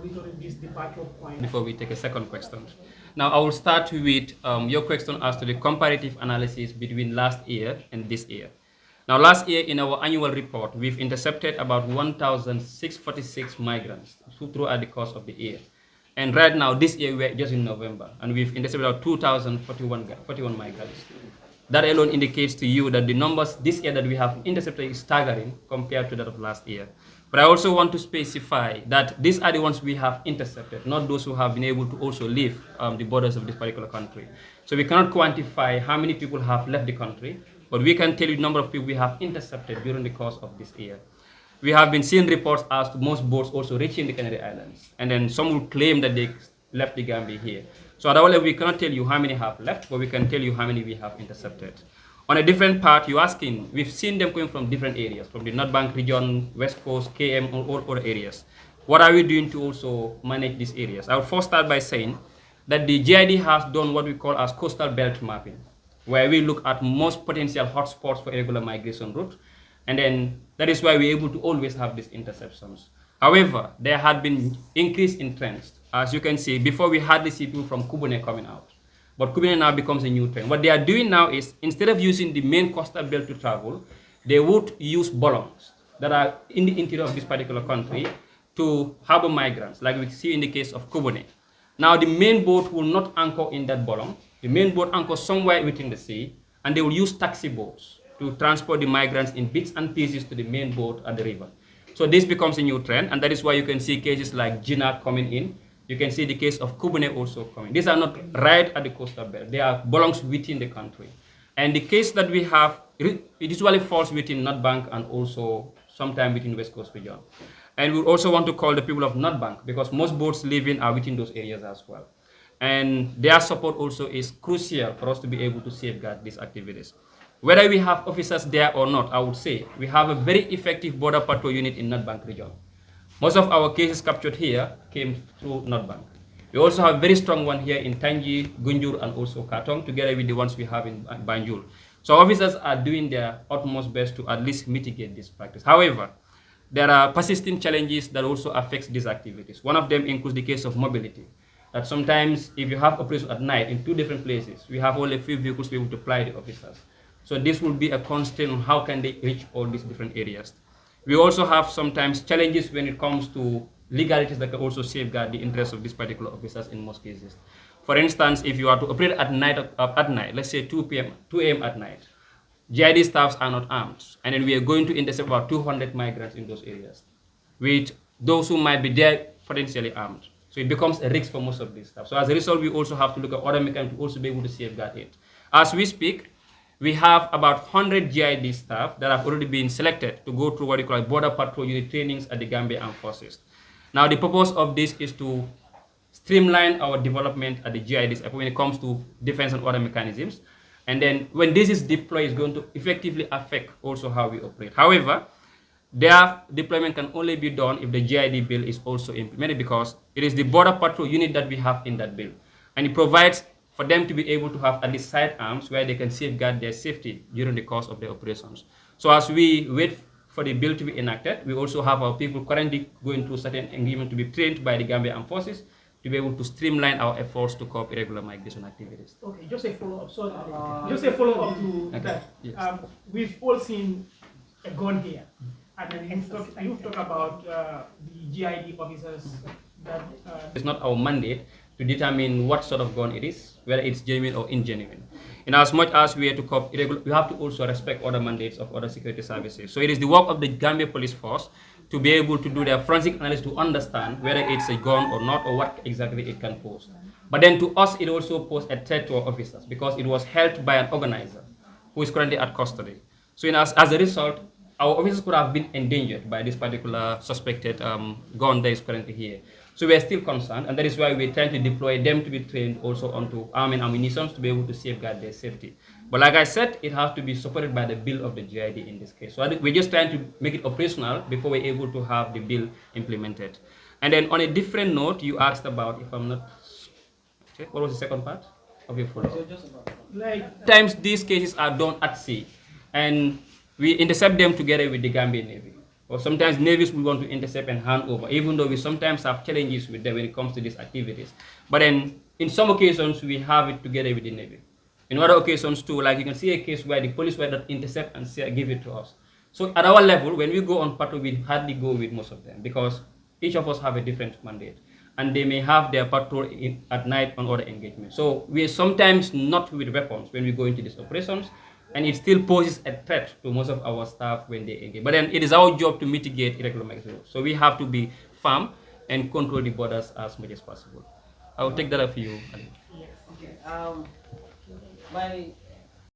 monitoring this departure point? Before we take a second question. Now, I will start with your question as to the comparative analysis between last year and this year. Now, last year in our annual report, we've intercepted about 1,646 migrants throughout the course of the year. And right now, this year, we're just in November, and we've intercepted about 2,041 migrants. That alone indicates to you that the numbers this year that we have intercepted is staggering compared to that of last year. But I also want to specify that these are the ones we have intercepted, not those who have been able to also leave the borders of this particular country. So we cannot quantify how many people have left the country, but we can tell you the number of people we have intercepted during the course of this year. We have been seeing reports as to most boats also reaching the Canary Islands, and then some will claim that they left the Gambia here. So at our level, we cannot tell you how many have left, but we can tell you how many we have intercepted. On a different part, you're asking, we've seen them coming from different areas, from the North Bank region, West Coast, KM, or all other areas. What are we doing to also manage these areas? I will first start by saying that the GID has done what we call as coastal belt mapping, where we look at most potential hotspots for irregular migration route, and then that is why we're able to always have these interceptions. However, there had been increase in trends. As you can see, before we hardly see people from Kubune coming out. But Kubune now becomes a new trend. What they are doing now is, instead of using the main coastal belt to travel, they would use bolongs that are in the interior of this particular country to harbor migrants, like we see in the case of Kubune. Now, the main boat will not anchor in that bolong. The main boat anchors somewhere within the sea, and they will use taxi boats to transport the migrants in bits and pieces to the main boat at the river. So this becomes a new trend, and that is why you can see cases like Gina coming in. You can see the case of Kubune also coming. These are not right at the coastal belt. They are belongs within the country. And the case that we have, it usually falls within North Bank and also sometime within West Coast region. And we also want to call the people of North Bank, because most boats living are within those areas as well. And their support also is crucial for us to be able to safeguard these activities. Whether we have officers there or not, I would say we have a very effective border patrol unit in North Bank region. Most of our cases captured here came through North Bank. We also have a very strong one here in Tangi, Gunjur, and also Katong, together with the ones we have in Banjul. So officers are doing their utmost best to at least mitigate this practice. However, there are persistent challenges that also affect these activities. One of them includes the case of mobility. That sometimes if you have operations at night in two different places, we have only a few vehicles to be able to apply the officers. So this will be a constraint on how can they reach all these different areas. We also have sometimes challenges when it comes to legalities that can also safeguard the interests of these particular officers in most cases. For instance, if you are to operate at night, let's say 2 a.m. at night, GID staffs are not armed, and then we are going to intercept about 200 migrants in those areas, with those who might be there potentially armed. So it becomes a risk for most of these staff. So as a result, we also have to look at other mechanisms to also be able to safeguard it. As we speak, we have about 100 GID staff that have already been selected to go through what we call border patrol unit trainings at the Gambia Armed Forces. Now, the purpose of this is to streamline our development at the GIDs when it comes to defense and other mechanisms. And then when this is deployed, it's going to effectively affect also how we operate. However, their deployment can only be done if the GID bill is also implemented, because it is the border patrol unit that we have in that bill. And it provides for them to be able to have at least sidearms where they can safeguard their safety during the course of their operations. So as we wait for the bill to be enacted, we also have our people currently going through certain agreement to be trained by the Gambia Armed Forces to be able to streamline our efforts to cope irregular migration activities. Okay, just a follow-up. Sorry, just a follow-up to that. Yes. We've all seen a gun here, and then you've talked about the GID officers that... It's not our mandate to determine what sort of gun it is, whether it's genuine or ingenuine. In as much as we are to cope irregular, we have to also respect other mandates of other security services. So it is the work of the Gambia Police Force to be able to do their forensic analysis to understand whether it's a gun or not, or what exactly it can pose. But then to us, it also poses a threat to our officers, because it was held by an organizer who is currently at custody. So as a result, our officers could have been endangered by this particular suspected gun that is currently here. So we are still concerned, and that is why we're trying to deploy them to be trained also onto arm and ammunition to be able to safeguard their safety. But like I said, it has to be supported by the bill of the GID in this case. So we're just trying to make it operational before we're able to have the bill implemented. And then on a different note, you asked about, if I'm not... Okay, what was the second part of your follow-up? Like, times these cases are done at sea, and we intercept them together with the Gambian Navy. Or sometimes navies will want to intercept and hand over, even though we sometimes have challenges with them when it comes to these activities. But then in some occasions, we have it together with the Navy. In other occasions too, like you can see a case where the police were not intercept and give it to us. So at our level, when we go on patrol, we hardly go with most of them because each of us have a different mandate. And they may have their patrol at night on other engagements. So we are sometimes not with weapons when we go into these operations, and it still poses a threat to most of our staff when they engage. But then it is our job to mitigate irregular migration. So we have to be firm and control the borders as much as possible. I will take that up for you, Ali. Okay. My